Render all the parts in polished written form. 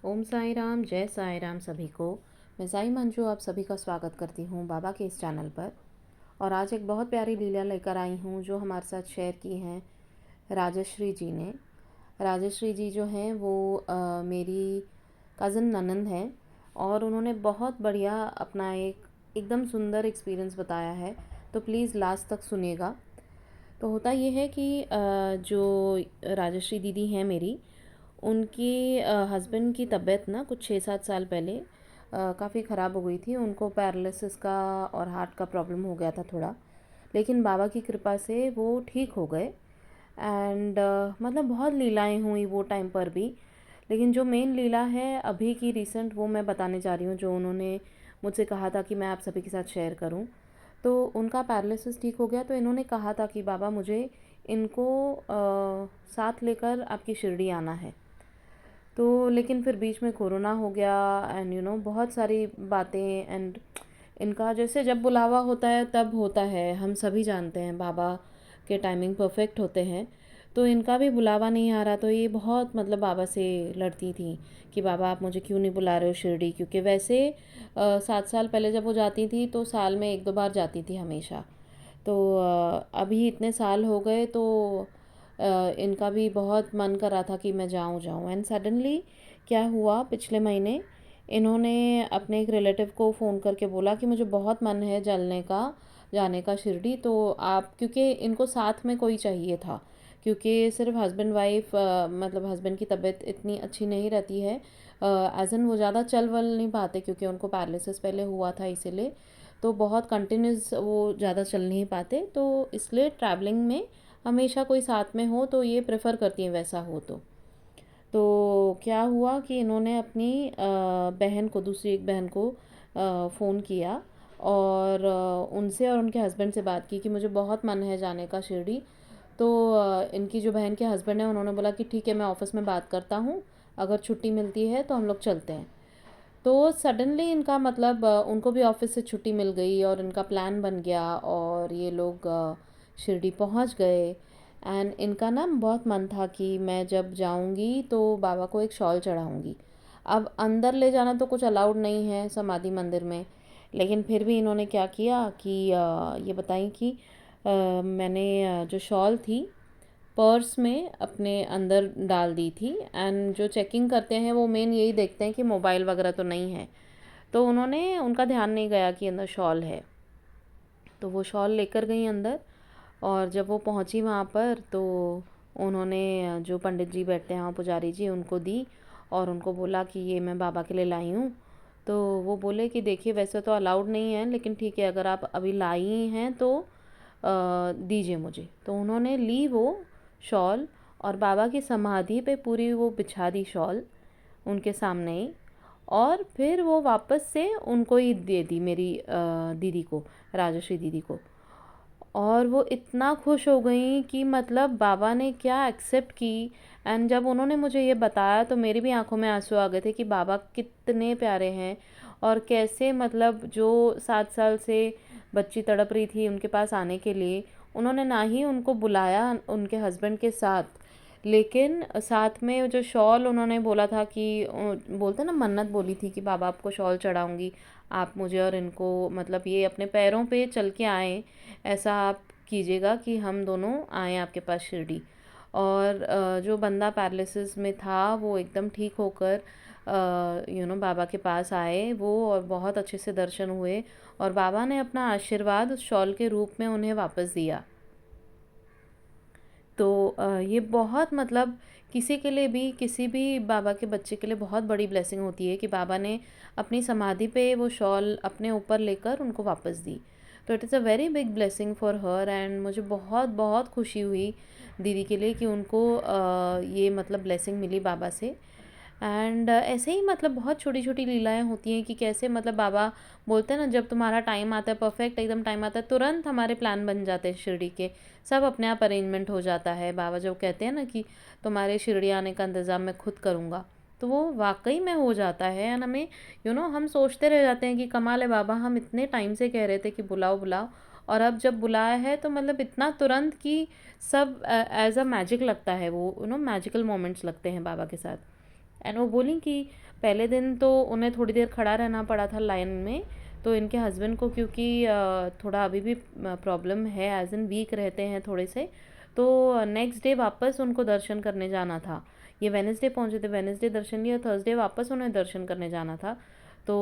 ओम साई राम, जय साई राम सभी को। मैं साई मंजू आप सभी का स्वागत करती हूँ बाबा के इस चैनल पर। और आज एक बहुत प्यारी लीला लेकर आई हूँ जो हमारे साथ शेयर की हैं राजश्री जी ने। राजश्री जी जो हैं वो मेरी कज़न ननंद हैं और उन्होंने बहुत बढ़िया अपना एकदम सुंदर एक्सपीरियंस बताया है। तो प्लीज़ लास्ट तक सुनिएगा। तो होता ये है कि जो राजश्री दीदी हैं मेरी, उनकी हस्बैंड की तबीयत ना कुछ 6-7 साल पहले काफ़ी ख़राब हो गई थी। उनको पैरालिसिस का और हार्ट का प्रॉब्लम हो गया था थोड़ा, लेकिन बाबा की कृपा से वो ठीक हो गए। एंड मतलब बहुत लीलाएं हुई वो टाइम पर भी, लेकिन जो मेन लीला है अभी की रिसेंट वो मैं बताने जा रही हूँ, जो उन्होंने मुझसे कहा था कि मैं आप सभी के साथ शेयर करूँ। तो उनका पैरालिसिस ठीक हो गया, तो इन्होंने कहा था कि बाबा मुझे इनको साथ लेकर आपकी शिरडी आना है। तो लेकिन फिर बीच में कोरोना हो गया एंड बहुत सारी बातें। एंड इनका जैसे जब बुलावा होता है तब होता है, हम सभी जानते हैं बाबा के टाइमिंग परफेक्ट होते हैं। तो इनका भी बुलावा नहीं आ रहा, तो ये बहुत मतलब बाबा से लड़ती थी कि बाबा आप मुझे क्यों नहीं बुला रहे हो शिरडी, क्योंकि वैसे 7 साल पहले जब वो जाती थी तो साल में 1-2 बार जाती थी हमेशा। तो अभी इतने साल हो गए तो इनका भी बहुत मन कर रहा था कि मैं जाऊं जाऊं। एंड सडनली क्या हुआ, पिछले महीने इन्होंने अपने एक रिलेटिव को फ़ोन करके बोला कि मुझे बहुत मन है जलने का, जाने का शिरडी। तो आप, क्योंकि इनको साथ में कोई चाहिए था, क्योंकि सिर्फ हस्बैंड वाइफ मतलब हस्बैंड की तबीयत इतनी अच्छी नहीं रहती है, एज एन वो ज़्यादा चल वल नहीं पाते क्योंकि उनको पैरालिसिस पहले हुआ था, इसीलिए तो बहुत कंटिन्यूस वो ज़्यादा चल नहीं पाते। तो इसलिए ट्रैवलिंग में हमेशा कोई साथ में हो तो ये प्रेफर करती हैं वैसा हो। तो क्या हुआ कि इन्होंने अपनी बहन को, दूसरी एक बहन को फ़ोन किया और उनसे और उनके हस्बैंड से बात की कि मुझे बहुत मन है जाने का शिरडी। तो इनकी जो बहन के हस्बैंड हैं उन्होंने बोला कि ठीक है, मैं ऑफ़िस में बात करता हूँ, अगर छुट्टी मिलती है तो हम लोग चलते हैं। तो सडनली इनका मतलब उनको भी ऑफिस से छुट्टी मिल गई और इनका प्लान बन गया और ये लोग शिरडी पहुंच गए। एंड इनका ना बहुत मन था कि मैं जब जाऊंगी तो बाबा को एक शॉल चढ़ाऊंगी। अब अंदर ले जाना तो कुछ अलाउड नहीं है समाधि मंदिर में, लेकिन फिर भी इन्होंने क्या किया कि ये बताई कि मैंने जो शॉल थी पर्स में अपने अंदर डाल दी थी। एंड जो चेकिंग करते हैं वो मेन यही देखते हैं कि मोबाइल वगैरह तो नहीं है। तो उनका ध्यान नहीं गया कि अंदर शॉल है, तो वो शॉल लेकर गई अंदर। और जब वो पहुंची वहाँ पर तो उन्होंने जो पंडित जी बैठते हैं वहाँ, पुजारी जी, उनको दी और उनको बोला कि ये मैं बाबा के लिए लाई हूँ। तो वो बोले कि देखिए वैसे तो अलाउड नहीं है, लेकिन ठीक है अगर आप अभी लाई हैं तो दीजिए मुझे। तो उन्होंने ली वो शॉल और बाबा की समाधि पे पूरी वो बिछा दी शॉल उनके सामने ही। और फिर वो वापस से उनको ही दे दी, मेरी दीदी को, राजश्री दीदी को। और वो इतना खुश हो गई कि मतलब बाबा ने क्या एक्सेप्ट की। एंड जब उन्होंने मुझे ये बताया तो मेरी भी आंखों में आंसू आ गए थे कि बाबा कितने प्यारे हैं। और कैसे मतलब जो 7 साल से बच्ची तड़प रही थी उनके पास आने के लिए, उन्होंने ना ही उनको बुलाया उनके हस्बैंड के साथ, लेकिन साथ में जो शॉल उन्होंने बोला था कि बोलते ना, मन्नत बोली थी कि बाबा आपको शॉल चढ़ाऊंगी, आप मुझे और इनको मतलब ये अपने पैरों पे चल के आए, ऐसा आप कीजिएगा कि हम दोनों आए आपके पास शिरडी। और जो बंदा पैरालिसिस में था वो एकदम ठीक होकर बाबा के पास आए वो, और बहुत अच्छे से दर्शन हुए और बाबा ने अपना आशीर्वाद उस शॉल के रूप में उन्हें वापस दिया। तो ये बहुत मतलब किसी के लिए भी, किसी भी बाबा के बच्चे के लिए बहुत बड़ी ब्लेसिंग होती है कि बाबा ने अपनी समाधि पे वो शॉल अपने ऊपर लेकर उनको वापस दी। तो it is a very big blessing for her. And मुझे बहुत बहुत खुशी हुई दीदी के लिए कि उनको ये मतलब ब्लेसिंग मिली बाबा से। एंड ऐसे ही मतलब बहुत छोटी छोटी लीलाएं होती हैं कि कैसे मतलब बाबा बोलते हैं ना, जब तुम्हारा टाइम आता है, परफेक्ट एकदम टाइम आता है, तुरंत हमारे प्लान बन जाते हैं शिरडी के, सब अपने आप अरेंजमेंट हो जाता है। बाबा जब कहते हैं ना कि तुम्हारे शिरडी आने का इंतज़ाम मैं खुद करूँगा, तो वो वाकई में हो जाता है। एंड हमें हम सोचते रह जाते हैं कि कमाल है बाबा, हम इतने टाइम से कह रहे थे कि बुलाओ बुलाओ, और अब जब बुलाया है तो मतलब इतना तुरंत कि सब एज अ मैजिक लगता है, वो मैजिकल मोमेंट्स लगते हैं बाबा के साथ। एंड वो बोली कि पहले दिन तो उन्हें थोड़ी देर खड़ा रहना पड़ा था लाइन में, तो इनके हस्बैंड को क्योंकि थोड़ा अभी भी प्रॉब्लम है, एज इन वीक रहते हैं थोड़े से, तो नेक्स्ट डे वापस उनको दर्शन करने जाना था। ये वेनेसडे पहुंचे थे, वेनेसडे दर्शन लिया, थर्सडे वापस उन्हें दर्शन करने जाना था। तो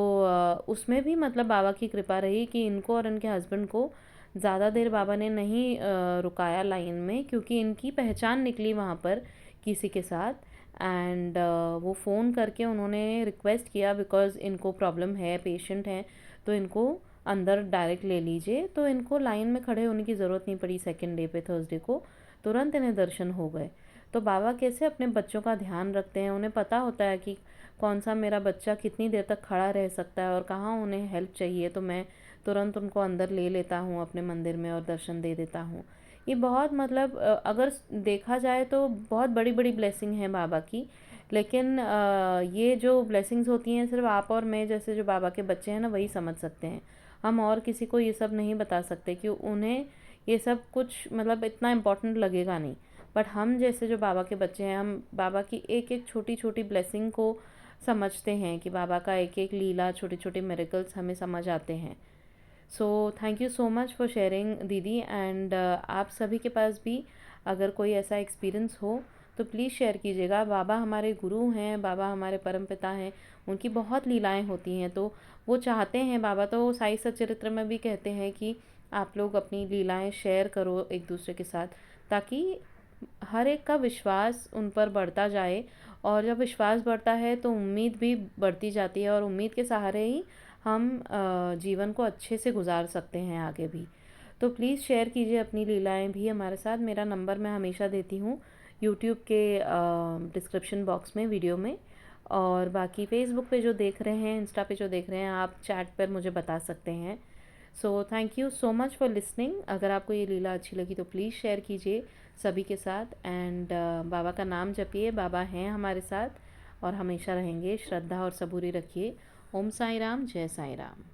उसमें भी मतलब बाबा की कृपा रही कि इनको और इनके हस्बैंड को ज़्यादा देर बाबा ने नहीं रुकाया लाइन में, क्योंकि इनकी पहचान निकली वहाँ पर किसी के साथ। एंड वो फ़ोन करके उन्होंने रिक्वेस्ट किया, बिकॉज़ इनको प्रॉब्लम है, पेशेंट हैं, तो इनको अंदर डायरेक्ट ले लीजिए। तो इनको लाइन में खड़े होने की ज़रूरत नहीं पड़ी। सेकेंड डे पे थर्सडे को तुरंत इन्हें दर्शन हो गए। तो बाबा कैसे अपने बच्चों का ध्यान रखते हैं, उन्हें पता होता है कि कौन सा मेरा बच्चा कितनी देर तक खड़ा रह सकता है और कहाँ उन्हें हेल्प चाहिए, तो मैं तुरंत उनको अंदर ले लेता हूँ अपने मंदिर में और दर्शन दे देता हूँ। ये बहुत मतलब अगर देखा जाए तो बहुत बड़ी बड़ी ब्लेसिंग है बाबा की। लेकिन ये जो ब्लेसिंग्स होती हैं सिर्फ आप और मैं जैसे जो बाबा के बच्चे हैं ना वही समझ सकते हैं। हम और किसी को ये सब नहीं बता सकते कि उन्हें ये सब कुछ मतलब इतना इम्पोर्टेंट लगेगा नहीं। बट हम जैसे जो बाबा के बच्चे हैं, हम बाबा की एक एक छोटी छोटी ब्लेसिंग को समझते हैं कि बाबा का एक एक लीला, छोटे छोटे मिरेकल्स हमें समझ आते हैं। So thank you so much for sharing दीदी। एंड आप सभी के पास भी अगर कोई ऐसा एक्सपीरियंस हो तो प्लीज़ शेयर कीजिएगा। बाबा हमारे गुरु हैं, बाबा हमारे परमपिता हैं, उनकी बहुत लीलाएं होती हैं, तो वो चाहते हैं, बाबा तो साई सच्चरित्र में भी कहते हैं कि आप लोग अपनी लीलाएं शेयर करो एक दूसरे के साथ, ताकि हर एक का विश्वास उन पर बढ़ता जाए। और जब विश्वास बढ़ता है तो उम्मीद भी बढ़ती जाती है, और उम्मीद के सहारे ही हम जीवन को अच्छे से गुजार सकते हैं आगे भी। तो प्लीज़ शेयर कीजिए अपनी लीलाएं भी हमारे साथ। मेरा नंबर मैं हमेशा देती हूँ यूट्यूब के डिस्क्रिप्शन बॉक्स में, वीडियो में। और बाकी फ़ेसबुक पे जो देख रहे हैं, इंस्टा पे जो देख रहे हैं, आप चैट पर मुझे बता सकते हैं। So thank you so much for listening. अगर आपको ये लीला अच्छी लगी तो प्लीज़ शेयर कीजिए सभी के साथ। एंड बाबा का नाम जपिए, बाबा हैं हमारे साथ और हमेशा रहेंगे। श्रद्धा और सबूरी रखिए। ओम साई राम, जय साई राम।